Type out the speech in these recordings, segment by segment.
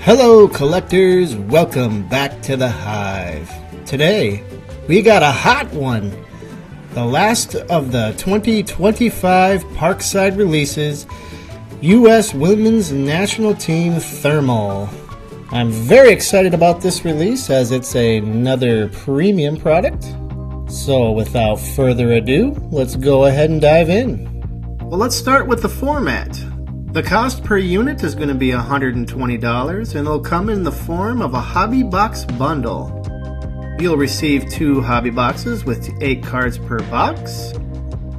Hello collectors, welcome back to the Hive. Today, we got a hot one. The last of the 2025 Parkside releases, US Women's National Team Thermal. I'm very excited about this release as it's another premium product. So without further ado, let's go ahead and dive in. Well, let's start with the format. The cost per unit is going to be $120 and it'll come in the form of a hobby box bundle. You'll receive 2 hobby boxes with 8 cards per box,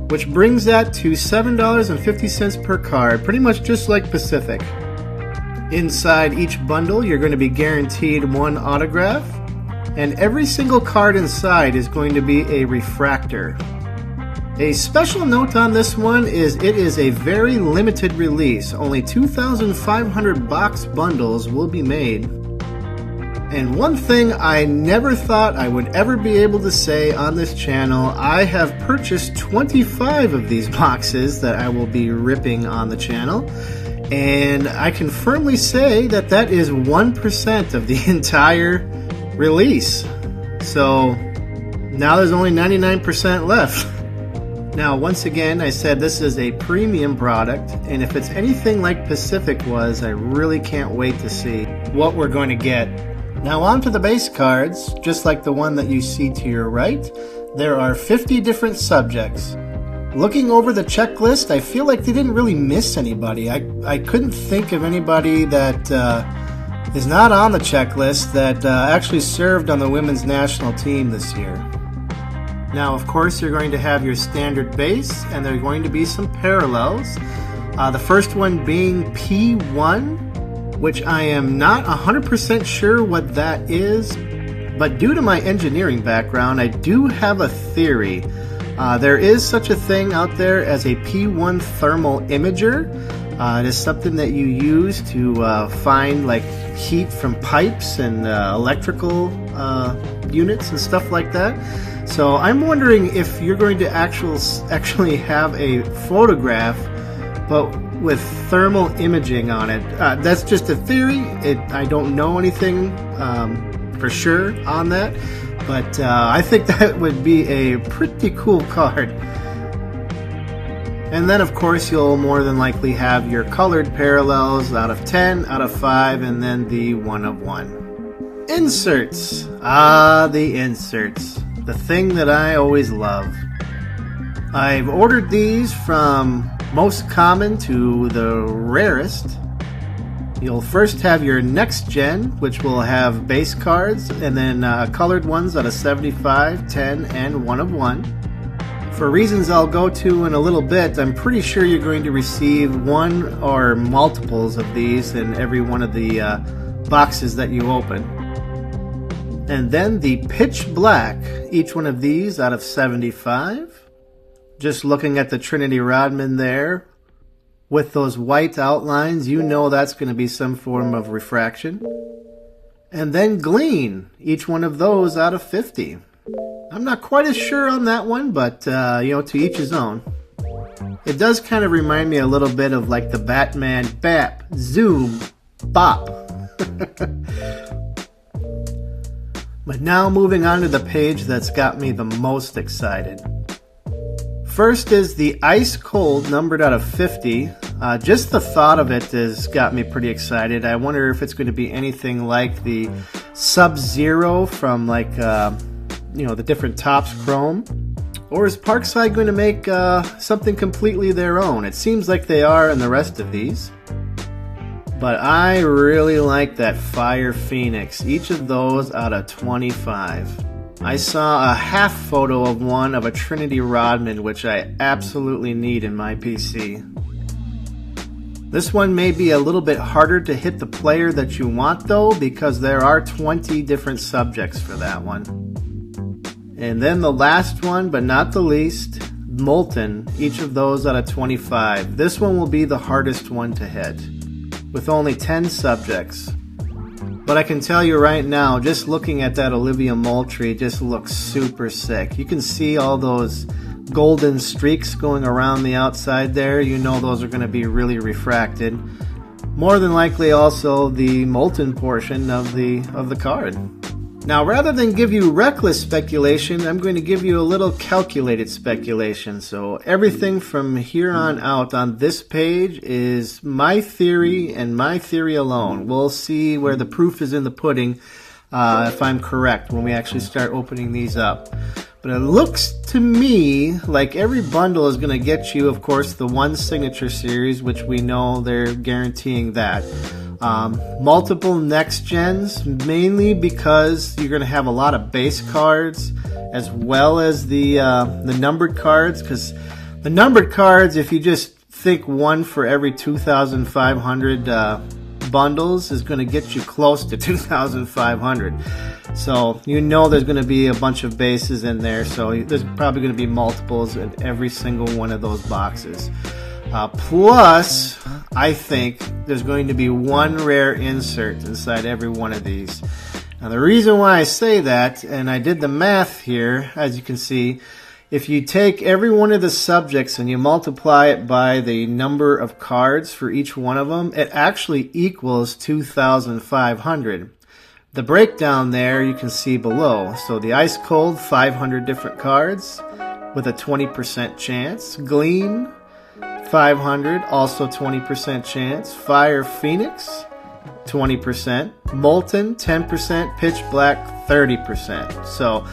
which brings that to $7.50 per card, pretty much just like Pacific. Inside each bundle, you're going to be guaranteed 1 autograph, and every single card inside is going to be a refractor. A special note on this one is it is a very limited release. Only 2,500 box bundles will be made. And one thing I never thought I would ever be able to say on this channel, I have purchased 25 of these boxes that I will be ripping on the channel. And I can firmly say that that is 1% of the entire release. So now there's only 99% left. Now, once again, I said this is a premium product, and if it's anything like Pacific was, I really can't wait to see what we're going to get. Now, on to the base cards. Just like the one that you see to your right, there are 50 different subjects. Looking over the checklist, I feel like they didn't really miss anybody. I couldn't think of anybody that is not on the checklist that actually served on the women's national team this year. Now, of course, you're going to have your standard base, and there are going to be some parallels. The first one being P1, which I am not 100% sure what that is, but due to my engineering background, I do have a theory. There is such a thing out there as a P1 thermal imager. It is something that you use to find like heat from pipes and electrical units and stuff like that. So I'm wondering if you're going to actually have a photograph, but with thermal imaging on it. That's just a theory. I don't know anything for sure on that, but I think that would be a pretty cool card. And then, of course, you'll more than likely have your colored parallels out of 10, out of 5, and then the 1 of 1. Inserts. The inserts. The thing that I always love. I've ordered these from most common to the rarest. You'll first have your next gen, which will have base cards, and then colored ones out of 75, 10, and 1 of 1. For reasons I'll go to in a little bit, I'm pretty sure you're going to receive one or multiples of these in every one of the boxes that you open. And then the pitch black, each one of these out of 75. Just looking at the Trinity Rodman there, with those white outlines, you know that's going to be some form of refraction. And then Glean, each one of those out of 50. I'm not quite as sure on that one, but to each his own. It does kind of remind me a little bit of like the Batman Bap, Zoom, Bop. But now moving on to the page that's got me the most excited. First is the Ice Cold, numbered out of 50. Just the thought of it has got me pretty excited. I wonder if it's going to be anything like the Sub-Zero from like, the different Topps Chrome. Or is Parkside going to make something completely their own? It seems like they are in the rest of these. But I really like that Fire Phoenix, each of those out of 25. I saw a half photo of one of a Trinity Rodman, which I absolutely need in my PC. This one may be a little bit harder to hit the player that you want though, because there are 20 different subjects for that one. And then the last one, but not the least, Molten, each of those out of 25. This one will be the hardest one to hit, with only 10 subjects. But I can tell you right now, just looking at that Olivia Moultrie just looks super sick. You can see all those golden streaks going around the outside there. You know those are going to be really refracted. more than likely also the molten portion of the card. Now, rather than give you reckless speculation, I'm going to give you a little calculated speculation. So everything from here on out on this page is my theory and my theory alone. We'll see where the proof is in the pudding, if I'm correct, when we actually start opening these up. But it looks to me like every bundle is going to get you, of course, the one signature series, which we know they're guaranteeing that. Multiple next gens, mainly because you're going to have a lot of base cards as well as the numbered cards, because the numbered cards, if you just think one for every 2,500 bundles, is going to get you close to 2,500. So you know there's going to be a bunch of bases in there, so there's probably going to be multiples in every single one of those boxes. Plus, I think there's going to be one rare insert inside every one of these. Now, the reason why I say that, and I did the math here, as you can see, if you take every one of the subjects and you multiply it by the number of cards for each one of them, it actually equals 2,500. The breakdown there you can see below. So the Ice Cold, 500 different cards with a 20% chance. Gleam, 500, also 20% chance. Fire Phoenix, 20%. Molten, 10%. Pitch Black, 30%. So,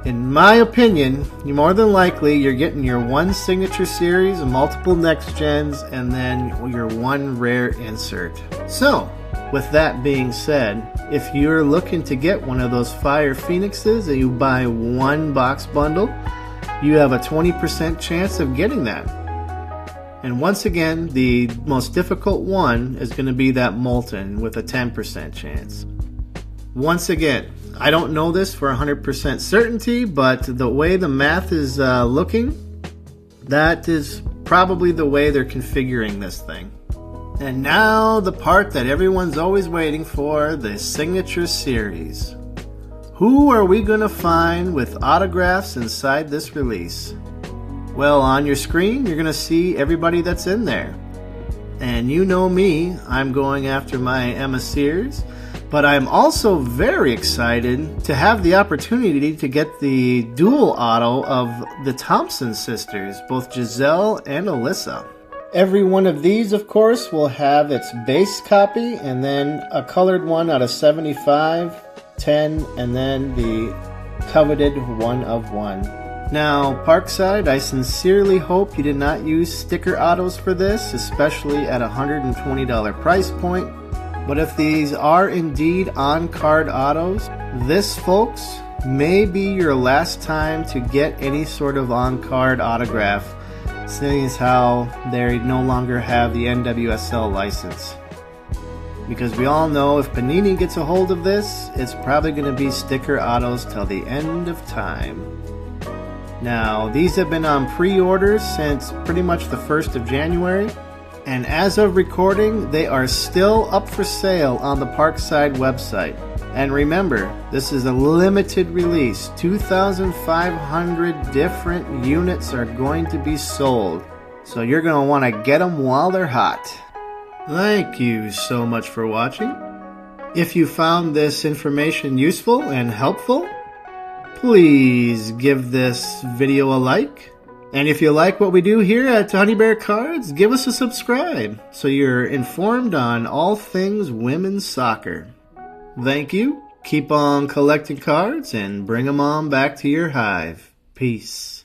in my opinion, more than likely you're getting your one signature series, multiple next gens, and then your one rare insert. So, with that being said, if you're looking to get one of those Fire Phoenixes and you buy one box bundle, you have a 20% chance of getting that. And once again, the most difficult one is going to be that Molten with a 10% chance. Once again, I don't know this for 100% certainty, but the way the math is looking, that is probably the way they're configuring this thing. And now the part that everyone's always waiting for, the signature series. Who are we going to find with autographs inside this release? Well, on your screen, you're going to see everybody that's in there. And you know me, I'm going after my Emma Sears, but I'm also very excited to have the opportunity to get the dual auto of the Thompson sisters, both Giselle and Alyssa. Every one of these, of course, will have its base copy and then a colored one out of 75, 10, and then the coveted 1 of 1. Now, Parkside, I sincerely hope you did not use sticker autos for this, especially at a $120 price point. But if these are indeed on-card autos, this, folks, may be your last time to get any sort of on-card autograph, seeing as how they no longer have the NWSL license. Because we all know if Panini gets a hold of this, it's probably going to be sticker autos till the end of time. Now, these have been on pre-order since pretty much the 1st of January, and as of recording, they are still up for sale on the Parkside website. And remember, this is a limited release. 2,500 different units are going to be sold, so you're going to want to get them while they're hot. Thank you so much for watching. If you found this information useful and helpful, please give this video a like. And if you like what we do here at Honey Bear Cards, give us a subscribe so you're informed on all things women's soccer. Thank you. Keep on collecting cards and bring them on back to your hive. Peace.